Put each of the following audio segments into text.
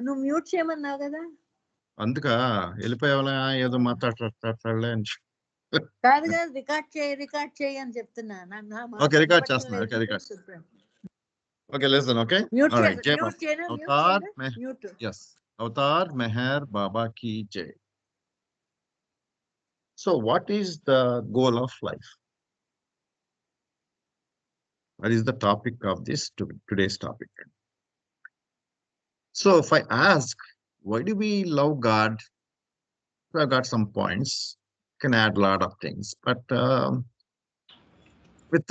నువ్వు మ్యూట్ చేయమన్నావు కదా. అందుకా వెళ్ళిపోయావా ఏదో మాట్లాడలే అని. కాదు కాదు, రికార్డ్ చేయి అని చెప్తున్నా. ఓకే, రికార్డ్ చేస్తున్నా. Okay, record. Okay, listen, okay? All right. Mute. Yes. Avatar Meher Baba ki Jai. So what is the goal of life? What is the topic of this today's topic? So if I ask, why do we love God? So I've got some points. Can add a lot of things, but with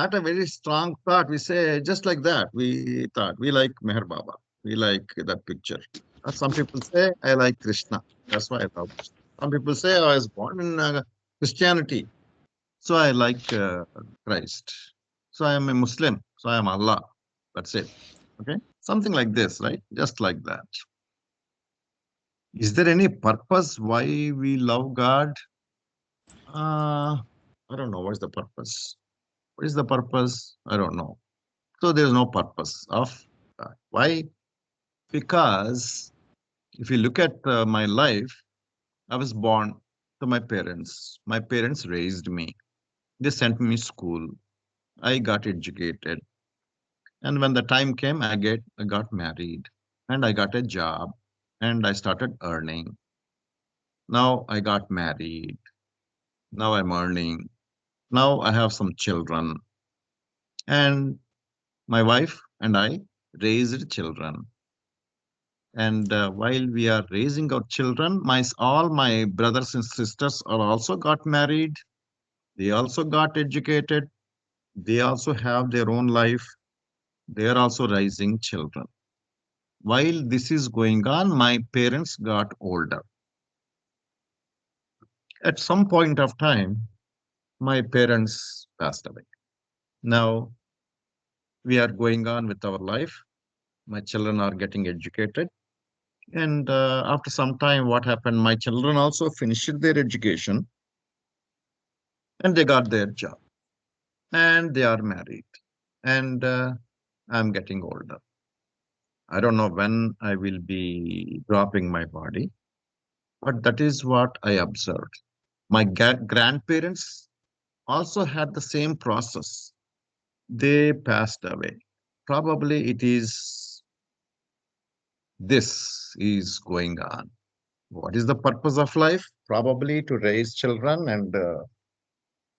not a very strong thought, we say just like that. We thought we like Meher Baba. We like that picture. Some people say I like Krishna. That's why I love Krishna. Some people say I was born in Christianity, so I like Christ. So I am a Muslim, so I am Allah. That's it. Okay, something like this, right? Just like that. Is there any purpose why we love God? I don't know. What's the purpose? What is the purpose? I don't know. So there's no purpose of God. Why? Because if you look at my life, I was born to my parents. My parents raised me. They sent me school. I got educated. And when the time came, I got married and I got a job and I started earning. Now I got married. Now I'm earning. Now I have some children. And my wife and I raised children. And while we are raising our children, all my brothers and sisters are also got married. They also got educated. They also have their own life. They are also raising children. While this is going on, my parents got older. At some point of time, my parents passed away. Now we are going on with our life. My children are getting educated. And after some time, what happened? My children also finished their education and they got their job and they are married. And I'm getting older. I don't know when I will be dropping my body, but that is what I observed. My grandparents also had the same process. They passed away. Probably this is going on. What is the purpose of life? Probably to raise children and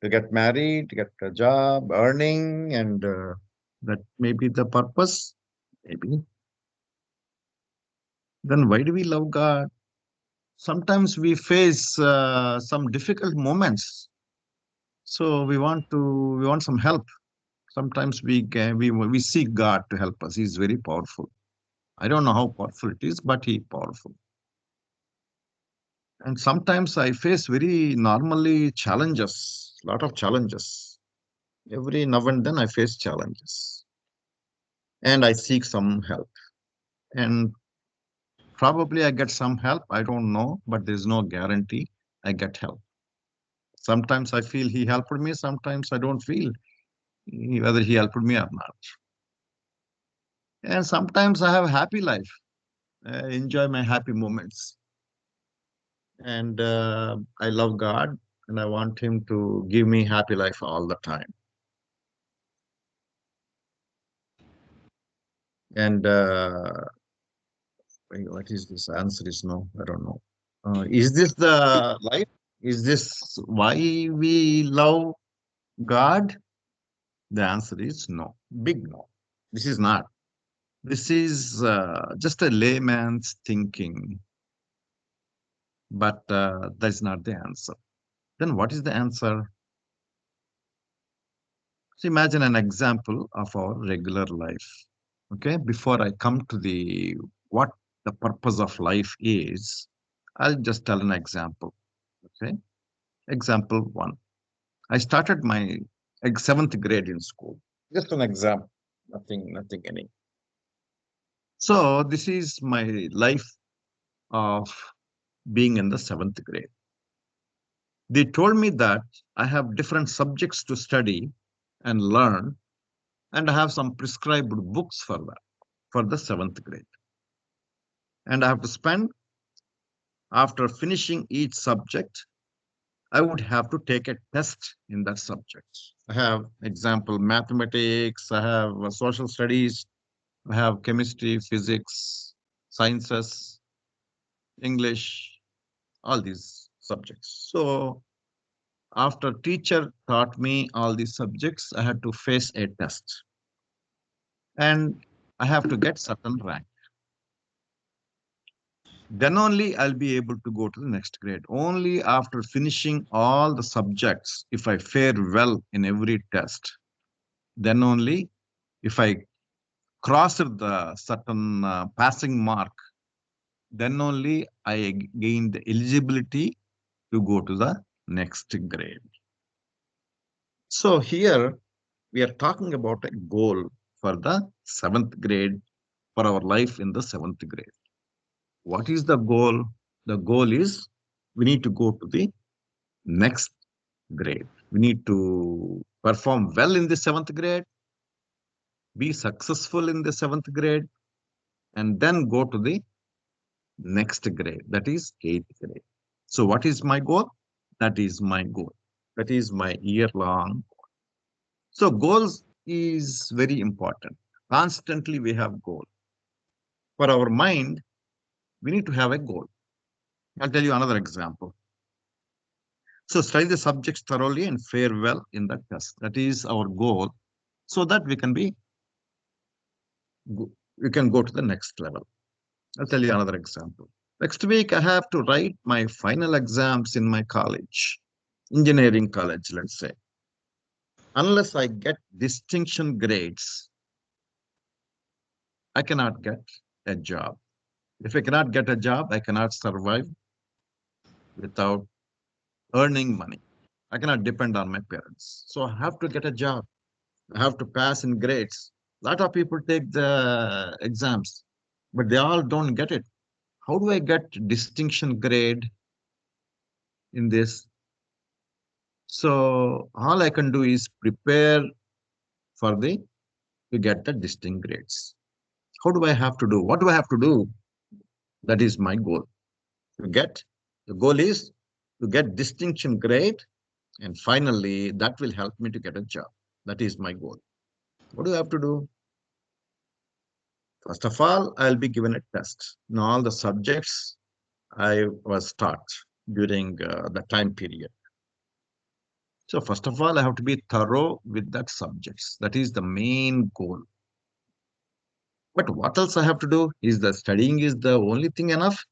to get married, to get a job, earning, and that may be the purpose. Maybe. Then why do we love God? Sometimes we face some difficult moments, so we want some help. Sometimes we seek God to help us. He's very powerful. I don't know how powerful it is, but He's powerful. And sometimes I face very normally challenges, lot of challenges. Every now and then I face challenges, and I seek some help. And probably I get some help. I don't know, but there's no guarantee I get help. Sometimes I feel He helped me. Sometimes I don't feel whether He helped me or not. And sometimes I have a happy life. I enjoy my happy moments. And I love God and I want Him to give me happy life all the time. And what is this? Answer is no. I don't know. Is this the life? Is this why we love God? The answer is no. Big no. This is not. This is just a layman's thinking. But that's not the answer. Then what is the answer? So imagine an example of our regular life. Okay, before I come to the what the purpose of life is, I'll just tell an example. Okay, example one. I started my seventh grade in school. Just an example, nothing any. So this is my life of being in the seventh grade. They told me that I have different subjects to study and learn, and I have some prescribed books for that, for the seventh grade. And I have to spend, after finishing each subject, I would have to take a test in that subject. I have example mathematics, I have social studies, I have chemistry, physics, sciences, English, all these subjects. So after teacher taught me all these subjects, I had to face a test and I have to get certain rank. Then only I'll be able to go to the next grade. Only after finishing all the subjects, if I fare well in every test, then only if I crossed the certain passing mark, then only I gain the eligibility to go to the next grade. So here we are talking about a goal for the seventh grade, for our life in the seventh grade. What is the goal? The goal is we need to go to the next grade. We need to perform well in the seventh grade, be successful in the seventh grade, and then go to the next grade, that is eighth grade. So, what is my goal? That is my goal. That is my year long. So, goals is very important. Constantly, we have goal. For our mind, we need to have a goal. I'll tell you another example. So, study the subjects thoroughly and fare well in the test. That is our goal, so that we can go to the next level. I'll tell you another example. Next week, I have to write my final exams in my college, engineering college, let's say. Unless I get distinction grades, I cannot get a job. If I cannot get a job, I cannot survive without earning money. I cannot depend on my parents. So I have to get a job. I have to pass in grades. A lot of people take the exams, but they all don't get it. How do I get distinction grade in this? So all I can do is prepare for the to get the distinct grades. How do I have to do? What do I have to do? That is my goal. To get the goal is to get distinction grade, and finally that will help me to get a job. That is my goal. What do I have to do? First of all, I'll be given a test. Now all the subjects I was taught during the time period. So first of all, I have to be thorough with that subjects. That is the main goal. But what else I have to do? Is the studying is the only thing enough?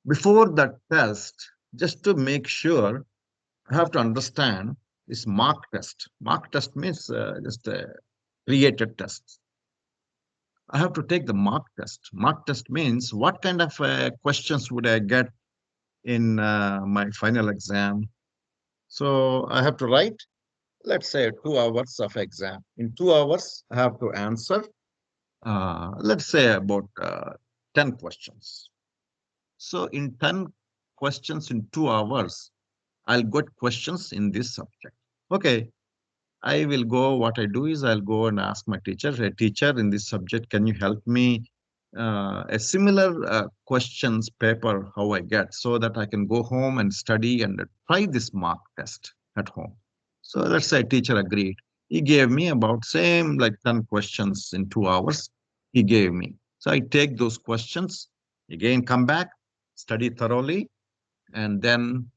Before that test, just to make sure, I have to understand this mark test. Mark test means just a created test. I have to take the mark test. Mark test means what kind of questions would I get in my final exam? So I have to write, let's say, 2 hours of exam. In 2 hours, I have to answer, let's say, about 10 questions. So in 10 questions in 2 hours, I'll get questions in this subject. Okay, I will go, what I do is I'll go and ask my teacher, hey, teacher, in this subject, can you help me a similar questions paper, how I get, so that I can go home and study and try this mark test at home. So let's say teacher agreed. He gave me about same like 10 questions in 2 hours. He gave me. So I take those questions, again come back, study thoroughly, and then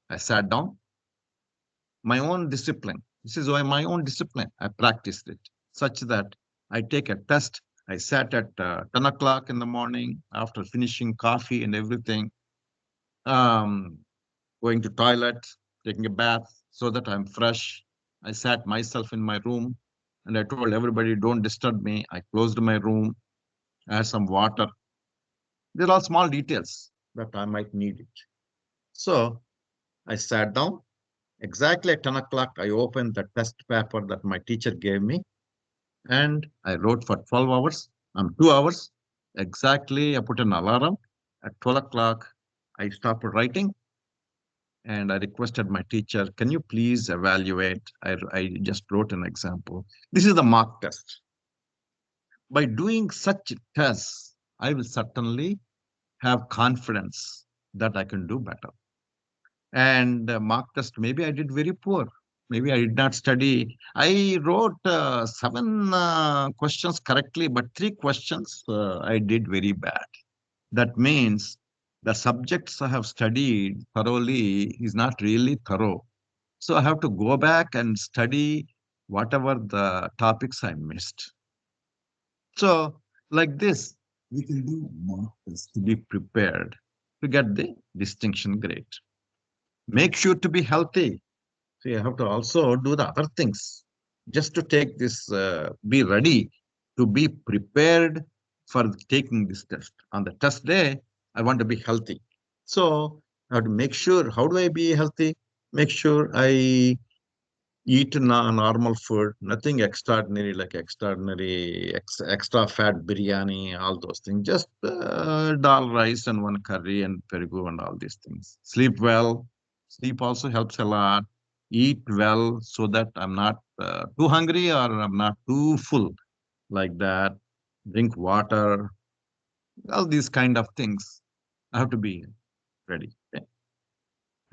I sat down. My own discipline. This is why my own discipline. I practiced it such that I take a test. I sat at 10 o'clock in the morning after finishing coffee and everything, um, going to toilet, taking a bath so that I'm fresh. I sat myself in my room and I told everybody, don't disturb me. I closed my room. I had some water. They're all small details that I might need it. So I sat down. Exactly at 10 o'clock, I opened the test paper that my teacher gave me and I wrote for 12 hours, 2 hours. Exactly, I put an alarm. At 12 o'clock, I stopped writing and I requested my teacher, can you please evaluate? I just wrote an example. This is the mark test. By doing such tests, I will certainly have confidence that I can do better. And mock test, maybe I did very poor. Maybe I did not study. I wrote seven questions correctly, but three questions I did very bad. That means the subjects I have studied thoroughly is not really thorough. So I have to go back and study whatever the topics I missed. So, like this, we can do mock tests to be prepared to get the distinction grade. Make sure to be healthy. So you have to also do the other things just to take this, be ready to be prepared for taking this test. On the test day, I want to be healthy. So I have to make sure, how do I be healthy? Make sure I eat normal food, nothing extraordinary like extra fat biryani, all those things. Just dal rice and one curry and pergu and all these things. Sleep well. Sleep also helps a lot. Eat well so that I'm not too hungry or I'm not too full like that. Drink water. All these kind of things. I have to be ready. Okay?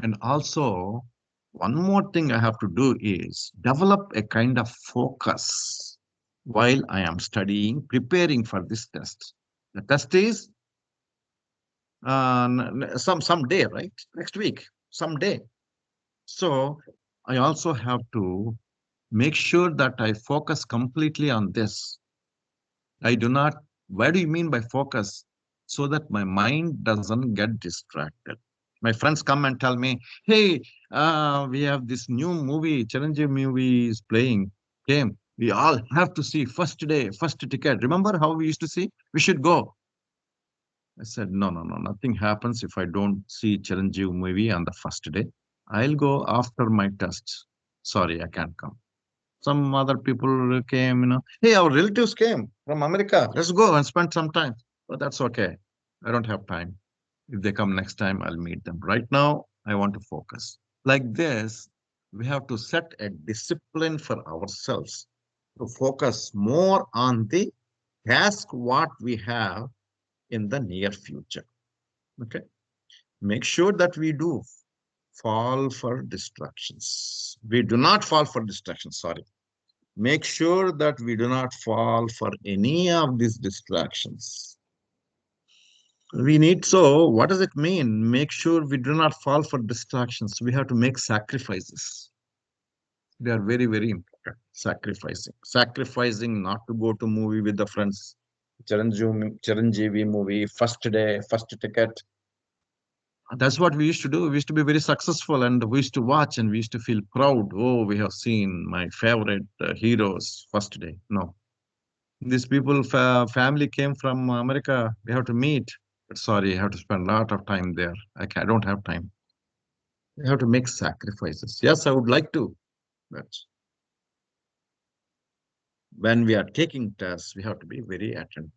And also, one more thing I have to do is develop a kind of focus while I am studying, preparing for this test. The test is some day, right? Next week, some day. So I also have to make sure that I focus completely on this. I do not. What do you mean by focus? So that my mind doesn't get distracted. My friends come and tell me, "Hey, we have this new movie, Chiranjeev movie is playing. Came. We all have to see first day, first ticket. Remember how we used to see? We should go." I said, "No, no, no. Nothing happens if I don't see Chiranjeev movie on the first day. I'll go after my test. Sorry, I can't come." Some other people came, hey, our relatives came from America. Let's go and spend some time. But that's okay. I don't have time. If they come next time, I'll meet them. Right now, I want to focus. Like this, we have to set a discipline for ourselves to focus more on the task what we have in the near future. Okay. Make sure that we do fall for distractions. We do not fall for distractions. Sorry, make sure that we do not fall for any of these distractions. We need, so what does it mean? Make sure we do not fall for distractions. We have to make sacrifices. They are very, very important. Sacrificing not to go to movie with the friends. Chiranjeevi movie, first day, first ticket. That's what we used to do. We used to be very successful and we used to watch and we used to feel proud. Oh, we have seen my favorite heroes first day. No, these people, family came from America. We have to meet. But sorry, I have to spend a lot of time there. I don't have time. I have to make sacrifices. Yes, I would like to. But when we are taking tests, we have to be very attentive.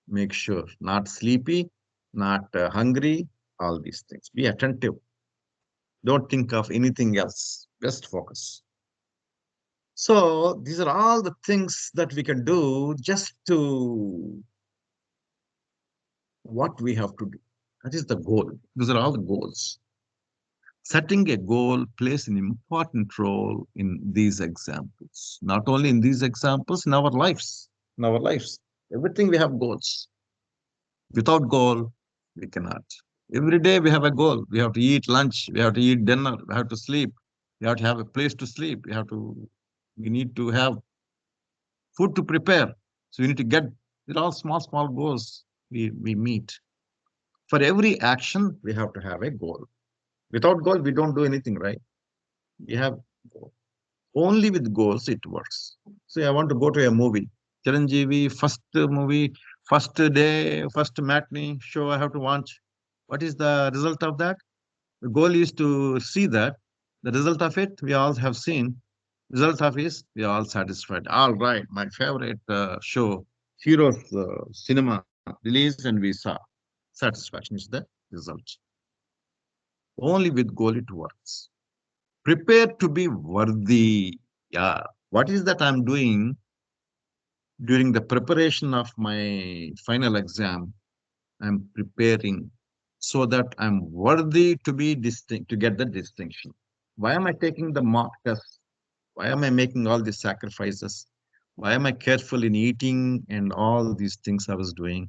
Make sure not sleepy, not hungry, all these things. Be attentive. Don't think of anything else. Just focus. So these are all the things that we can do just to what we have to do. That is the goal. These are all the goals. Setting a goal plays an important role in these examples. Not only in these examples, in our lives. In our lives. Everything we have goals. Without goal, we cannot. Every day we have a goal. We have to eat lunch. We have to eat dinner. We have to sleep. We have to have a place to sleep. We need to have food to prepare. So we need to get, they're all small, small goals we meet. For every action, we have to have a goal. Without goal, we don't do anything, right? We have only with goals it works. Say I want to go to a movie. Chiranjeevi, first movie, first day, first matinee show I have to watch. What is the result of that? The goal is to see that. The result of it, we all have seen. Result of is we are all satisfied. All right, my favorite show, Heroes Cinema released and we saw. Satisfaction is the result. Only with goal it works. Prepare to be worthy. Yeah. What is that I'm doing during the preparation of my final exam? I'm preparing so that I'm worthy to be distinct, to get the distinction. Why am I taking the mock test? Why am I making all these sacrifices? Why am I careful in eating and all these things I was doing?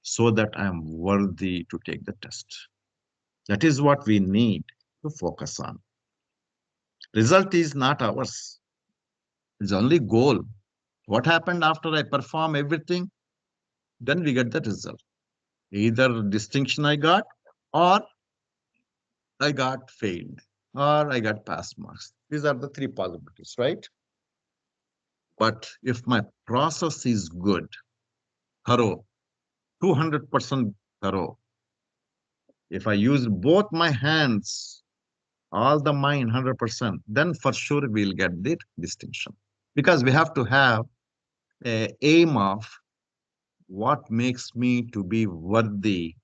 So that I am worthy to take the test. That is what we need to focus on. Result is not ours. It's only goal. What happened after I perform everything? Then we get the result. Either distinction I got, or I got failed, or I got pass marks. These are the three possibilities, right? But if my process is good, thorough, 200% thorough, if I use both my hands, all the mind 100%, then for sure we'll get the distinction. Because we have to have a aim of what makes me to be worthy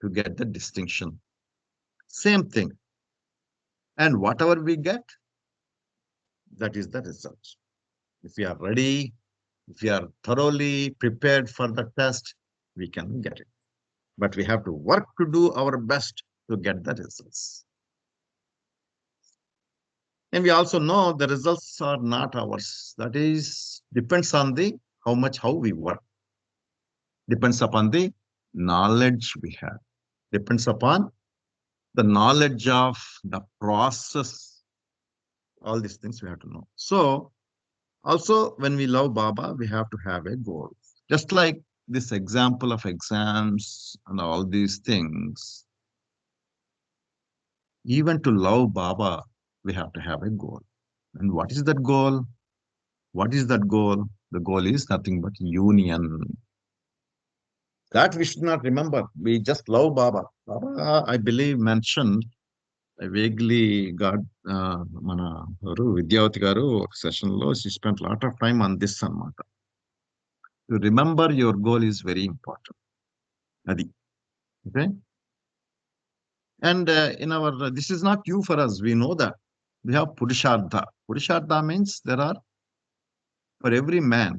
to get the distinction. Same thing. And whatever we get, that is the result. If we are ready, if we are thoroughly prepared for the test, we can get it. But we have to work to do our best to get the results. And we also know the results are not ours. That is, depends on the how we work. Depends upon the knowledge we have. Depends upon the knowledge of the process. All these things we have to know. So also, when we love Baba, we have to have a goal. Just like this example of exams and all these things, even to love Baba, we have to have a goal. And what is that goal? What is that goal? The goal is nothing but union. That we should not remember. We just love Baba. Baba, I believe, mentioned, I vaguely got మన ఎవరు విద్యావతి గారు ఒక session లో she spent a lot of time on this అన్నమాట. To remember your goal is very important. Adi. Okay. And in our, this is not new for us. We know that. We have Purushartha. Purushartha means there are, for every man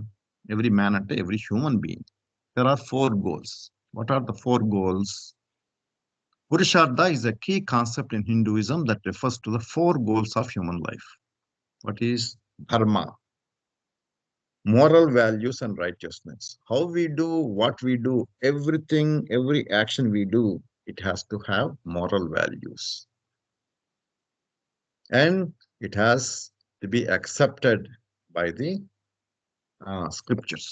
and every human being, there are four goals. What are the four goals? Purushartha is a key concept in Hinduism that refers to the four goals of human life. What is dharma? Moral values and righteousness. How we do what we do, everything, every action we do, it has to have moral values. And it has to be accepted by the scriptures.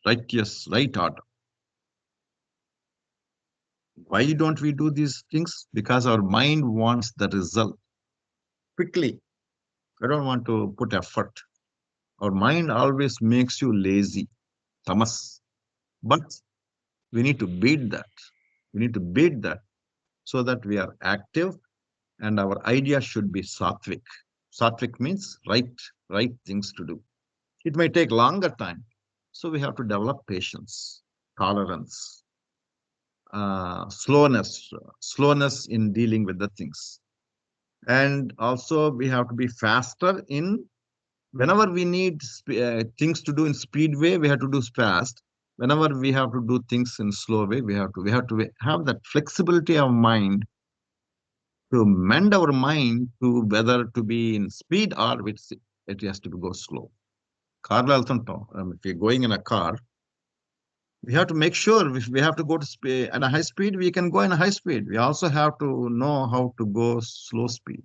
Righteous, right order. Why don't we do these things? Because our mind wants the result quickly. I don't want to put effort. Our mind always makes you lazy, tamas. But we need to beat that. We need to beat that so that we are active and our idea should be sattvic. Sattvic means right things to do. It may take longer time. So we have to develop patience, tolerance, slowness in dealing with the things. And also we have to be faster in whenever we need things to do in speed way, we have to do fast. Whenever we have to do things in slow way, we have to have that flexibility of mind to mend our mind to whether to be in speed or it has to go slow. Car lo వెళ్తుంటాం. If you're going in a car, we have to make sure if we have to go to at a high speed, we can go in a high speed. We also have to know how to go slow speed.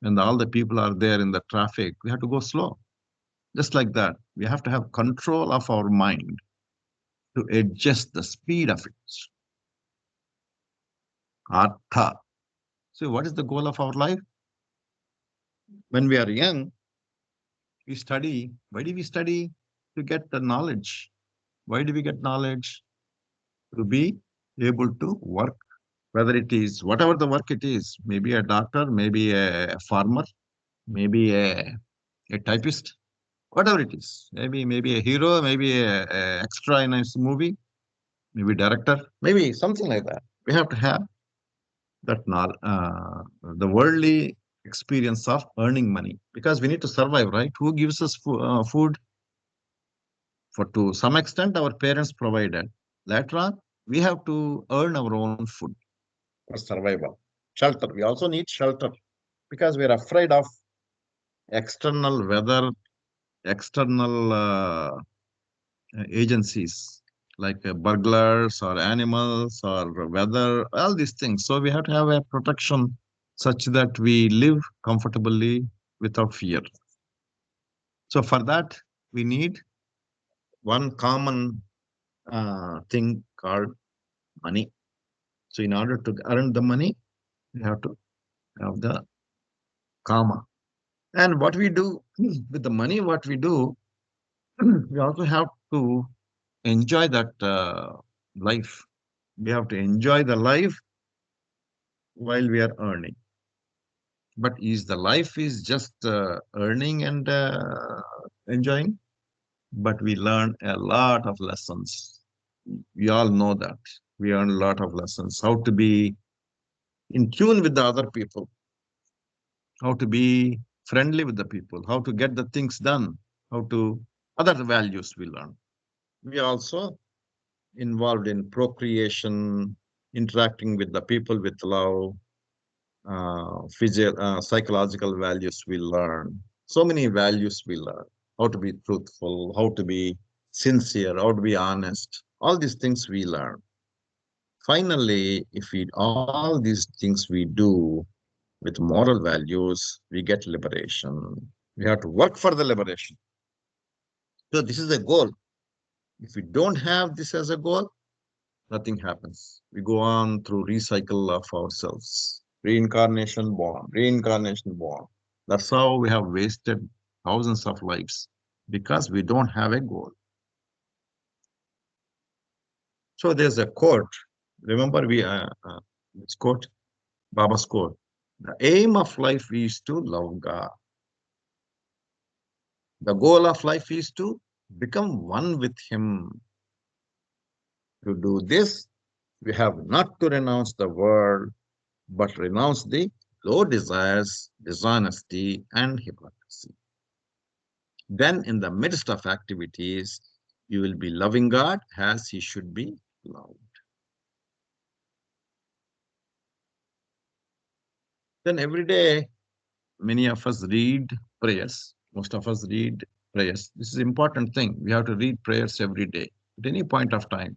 When all the people are there in the traffic, we have to go slow. Just like that, we have to have control of our mind to adjust the speed of it. Artha. So what is the goal of our life? When we are young, we study. Why do we study? To get the knowledge. Why do we get knowledge? To be able to work, whether it is whatever the work it is, maybe a doctor, maybe a farmer, maybe a typist, whatever it is, maybe a hero, maybe a extra in a movie, maybe director, maybe something like that. We have to have that the worldly experience of earning money because we need to survive, right? Who gives us food? For to some extent, our parents provided. Later on, we have to earn our own food for survival. Shelter. We also need shelter because we are afraid of external weather, external agencies like burglars or animals or weather, all these things. So we have to have a protection such that we live comfortably without fear. So for that, we need one common thing called money. So in order to earn the money, we have to have the karma. And what we do with the money, what we do, we also have to enjoy that life. We have to enjoy the life while we are earning. But is the life is just earning and enjoying? But we learn a lot of lessons. We all know that. We learn a lot of lessons. How to be in tune with the other people, how to be friendly with the people, how to get the things done, how to other values we learn. We also involved in procreation, interacting with the people with love, psychological values we learn. So many values we learn. How to be truthful, how to be sincere, how to be honest. All these things we learn. Finally, if we all these things we do with moral values, we get liberation. We have to work for the liberation. So this is a goal. If we don't have this as a goal, nothing happens. We go on through recycle of ourselves. Reincarnation born. That's how we have wasted thousands of lives because we don't have a goal. So there's a quote. Remember, this quote, Baba's quote. The aim of life is to love God. The goal of life is to become one with Him. To do this, we have not to renounce the world, but renounce the low desires, dishonesty, and hypocrisy. Then, in the midst of activities, you will be loving God as He should be loved. Then, every day, many of us read prayers. Most of us read prayers. This is an important thing. We have to read prayers every day at any point of time,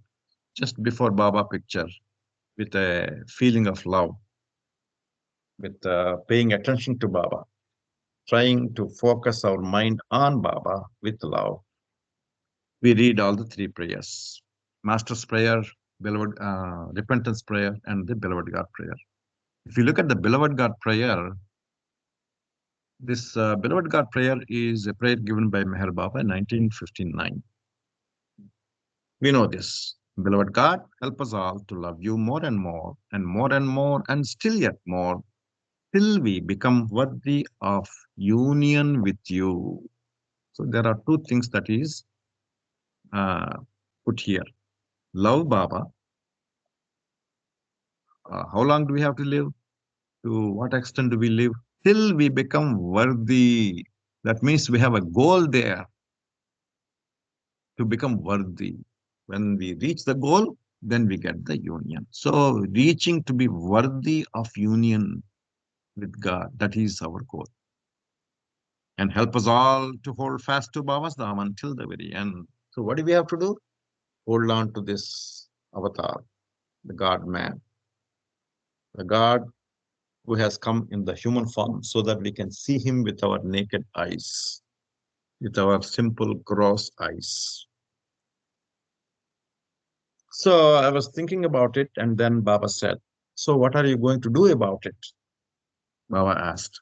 just before Baba picture, with a feeling of love, with paying attention to Baba, trying to focus our mind on Baba with love. We read all the three prayers: Master's Prayer, Beloved Repentance Prayer, and the Beloved God Prayer. If you look at the Beloved God Prayer, this Beloved God Prayer is a prayer given by Meher Baba in 1959. We know this. Beloved God, help us all to love you more and more, and more and more, and still yet more, till we become worthy of union with you. So there are two things that is uh, put here. Love Baba. How long do we have to live? To what extent do we live? Till we become worthy. That means we have a goal there to become worthy. When we reach the goal, then we get the union. So reaching to be worthy of union with God, that is our goal. And help us all to hold fast to Baba's Dham until the very end. So what do we have to do? Hold on to this avatar, the God man, the God who has come in the human form so that we can see him with our naked eyes, with our simple gross eyes. So I was thinking about it, and then Baba said, so what are you going to do about it? Baba asked.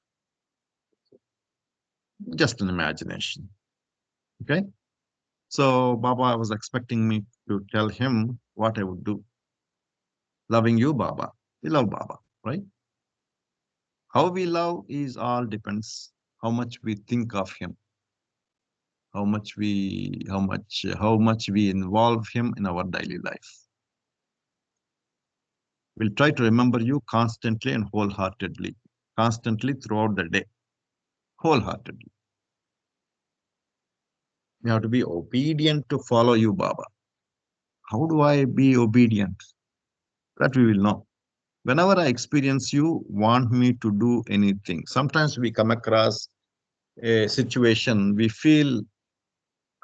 Just an imagination. Okay. So Baba was expecting me to tell him what I would do. Loving you, Baba. We love Baba, right? How we love is all depends how much we think of him, how much we involve him in our daily life. We'll try to remember you constantly and wholeheartedly, constantly throughout the day, wholeheartedly. We have to be obedient to follow you, Baba. How do I be obedient? That we will know. Whenever I experience you want me to do anything, sometimes we come across a situation, we feel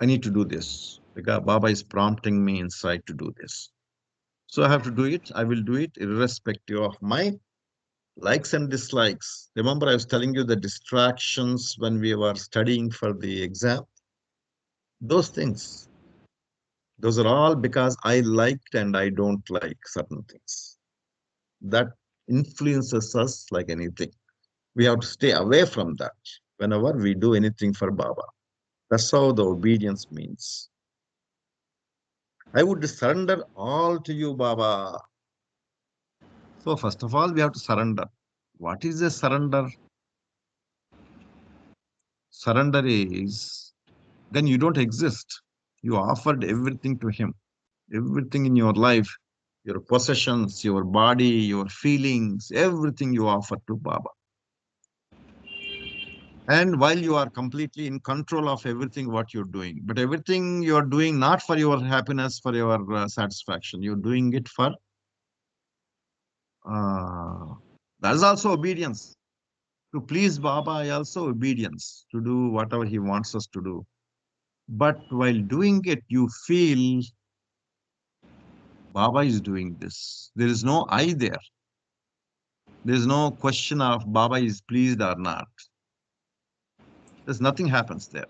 I need to do this because Baba is prompting me inside to do this. So I have to do it. I will do it irrespective of my likes and dislikes. Remember, I was telling you the distractions when we were studying for the exam. Those things, those are all because I liked and I don't like certain things. That influences us like anything. We have to stay away from that whenever we do anything for Baba. That's how the obedience means. I would surrender all to you, Baba. So, first of all, we have to surrender. What is a surrender? Surrender is then you don't exist. You offered everything to Him, everything in your life, your possessions, your body, your feelings, everything you offer to Baba. And while you are completely in control of everything what you're doing, but everything you're doing not for your happiness, for your satisfaction, you're doing it for that is also obedience. To please Baba is also obedience, to do whatever he wants us to do. But while doing it, you feel Baba is doing this. There is no I there. There is no question of Baba is pleased or not. There's nothing happens there.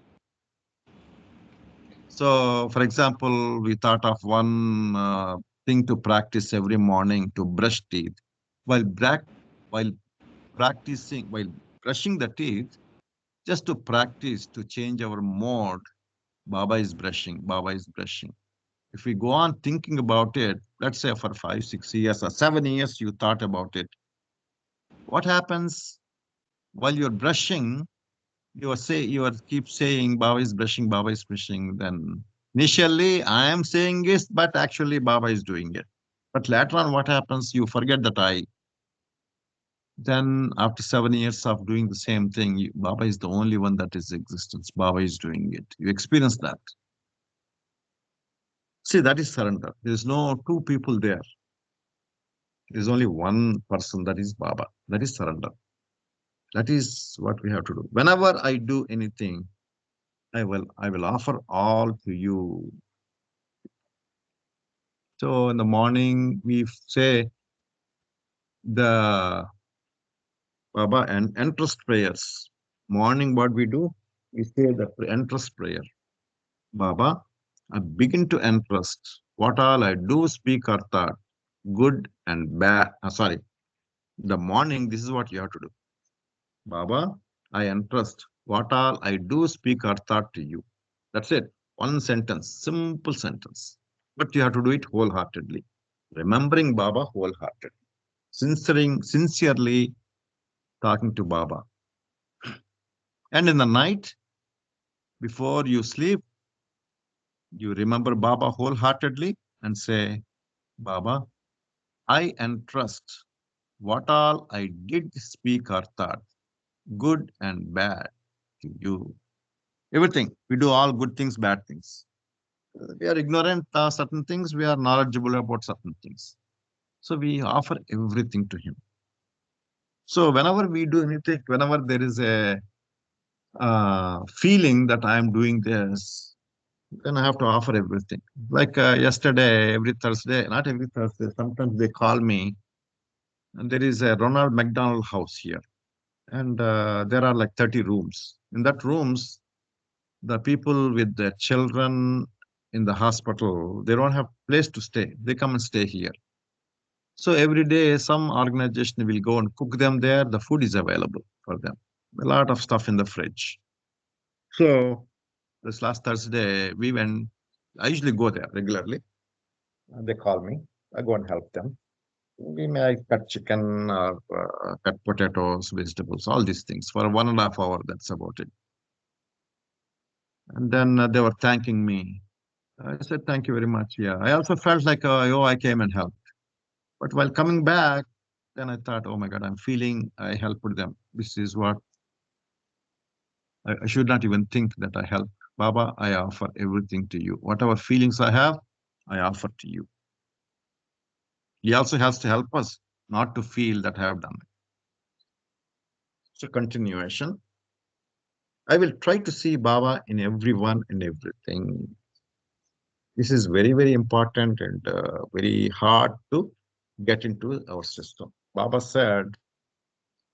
So, for example, we thought of one thing to practice every morning to brush teeth. While, while while brushing the teeth, just to practice to change our mode, Baba is brushing, Baba is brushing. If we go on thinking about it, let's say for 5, 6 years or 7 years, you thought about it. What happens while you're brushing? You are keep saying Baba is brushing, Baba is brushing. Then initially I am saying this, but actually Baba is doing it. But later on, what happens? You forget that I. Then after 7 years of doing the same thing, Baba is the only one that is existence. Baba is doing it. You experience that. See, that is surrender. There is no two people there. There is only one person, that is Baba. That is surrender. That is what we have to do. Whenever I do anything, I will offer all to you. So in the morning we say the Baba and entrust prayers. Morning what we do? We say the entrust prayer. Baba, I begin to entrust what all I do, speak or thought, good and bad. Sorry, the morning, this is what you have to do. Baba, I entrust what all I do, speak or thought to you. That's it. One sentence, simple sentence. But you have to do it wholeheartedly. Remembering Baba wholeheartedly. Sincerely talking to Baba. And in the night, before you sleep, you remember Baba wholeheartedly and say, Baba, I entrust what all I did, speak, or thought, good and bad, to you. Everything. We do all good things, bad things. We are ignorant of certain things, we are knowledgeable about certain things. So we offer everything to Him. So whenever we do anything, whenever there is a feeling that I am doing this, then I have to offer everything. Like yesterday, every Thursday, not every Thursday, sometimes they call me, and there is a Ronald McDonald house here, and there are like 30 rooms. In that rooms, the people with the children in the hospital, they don't have place to stay. They come and stay here. So every day, some organization will go and cook them there. The food is available for them. A lot of stuff in the fridge. So this last Thursday, we went. I usually go there regularly. They call me. I go and help them. We may cut chicken or cut potatoes, vegetables, all these things for 1.5 hours. That's about it. And then they were thanking me. I said, thank you very much. Yeah. I also felt like, oh, I came and helped. But while coming back, then I thought, oh my God, I'm feeling I helped them. This is what I should not even think that I help. Baba, I offer everything to you. Whatever feelings I have, I offer to you. He also has to help us not to feel that I have done it. So continuation. I will try to see Baba in everyone and everything. This is very, very important and very hard to get into our system. Baba said,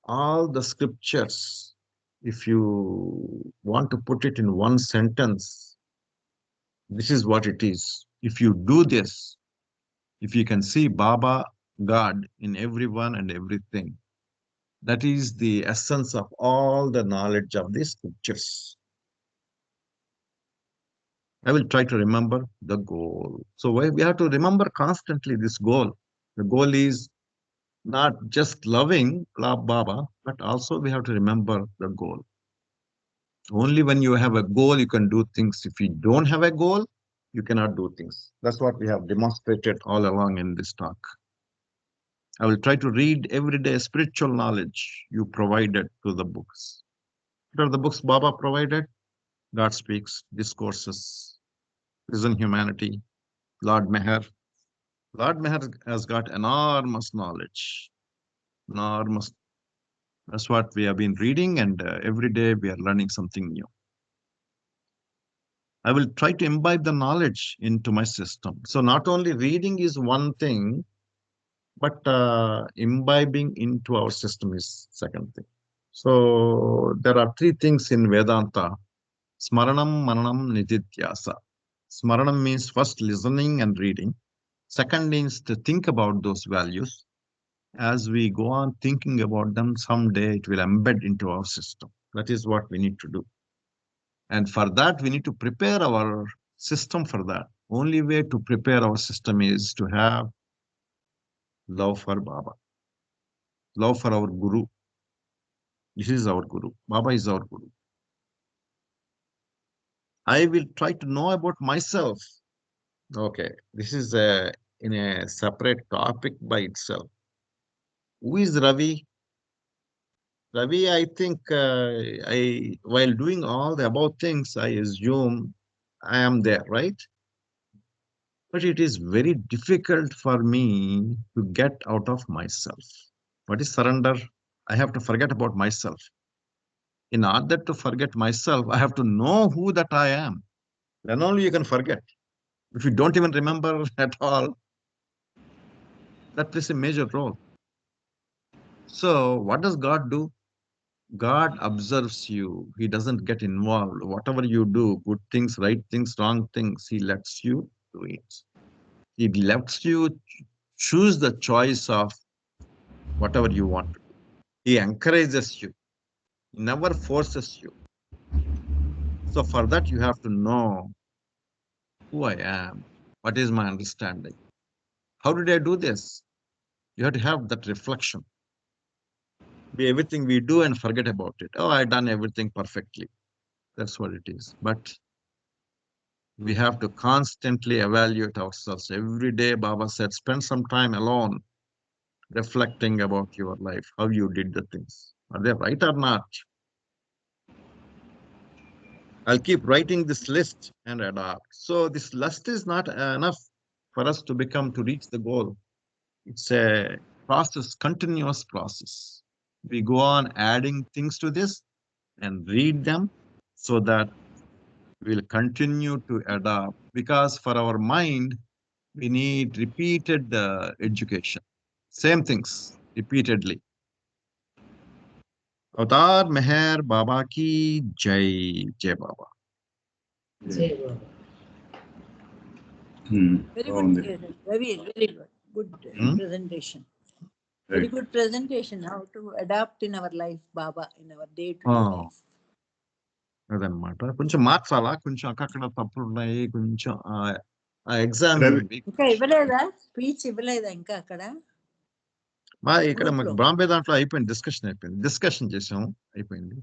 all the scriptures, if you want to put it in one sentence, this is what it is. If you do this, if you can see Baba, God in everyone and everything, that is the essence of all the knowledge of the scriptures. I will try to remember the goal. So we have to remember constantly this goal. The goal is not just love Baba, but also we have to remember the goal. Only when you have a goal, you can do things. If you don't have a goal, you cannot do things. That's what we have demonstrated all along in this talk. I will try to read every day spiritual knowledge you provided to the books. What are the books Baba provided? God Speaks, Discourses, Vision Humanity, Lord Meher. Lord Meher has got enormous knowledge. Enormous. That's what we have been reading, and every day we are learning something new. I will try to imbibe the knowledge into my system. So not only reading is one thing, but imbibing into our system is second thing. So there are three things in Vedanta: Smaranam, Mananam, Nididhyasa. Smaranam means first listening and reading. Second means to think about those values. As we go on thinking about them, someday it will embed into our system. That is what we need to do. And for that, we need to prepare our system for that. Only way to prepare our system is to have love for Baba, love for our Guru. This is our Guru. Baba is our Guru. I will try to know about myself. Okay, this is in a separate topic by itself. Who is Ravi? Ravi, I think while doing all the above things, I assume I am there, right? But it is very difficult for me to get out of myself. What is surrender? I have to forget about myself. In order to forget myself, I have to know who that I am. Then only you can forget. If you don't even remember at all, that plays a major role. So, what does God do? God observes you. He doesn't get involved. Whatever you do, good things, right things, wrong things, He lets you do it. He lets you choose the choice of whatever you want to do. He encourages you. He never forces you. So for that, you have to know who I am. What is my understanding? How did I do this? You have to have that reflection. Everything we do and forget about it. Oh, I done everything perfectly. That's what it is. But we have to constantly evaluate ourselves. Every day, Baba said, spend some time alone reflecting about your life, how you did the things. Are they right or not? I'll keep writing this list and adapt. So this list is not enough for us to reach the goal. It's a process, continuous process. We go on adding things to this and read them so that we'll continue to adapt. Because for our mind, we need repeated education. Same things repeatedly. Avtar Meher Baba ki Jai, Jai Baba. Jai Baba. Very బాగుంది. good, Ravi, very good. Good Hmm? presentation. Very Right. good presentation. How to adapt in our life, Baba, in our day-to-day Oh. life. అదనమాట కొంచెం మార్చాలా కొంచెం అక్కడక్కడ తప్పులు ఉన్నాయి కొంచెం exam Ravi. ఇంకా ఇవ్వలేదా స్పీచ్ ఇవ్వలేదా ఇంకా అక్కడ ఇక్కడ Group మాకు లో. బాంబే దాంట్లో అయిపోయింది డిస్కషన్ చేసాం అయిపోయింది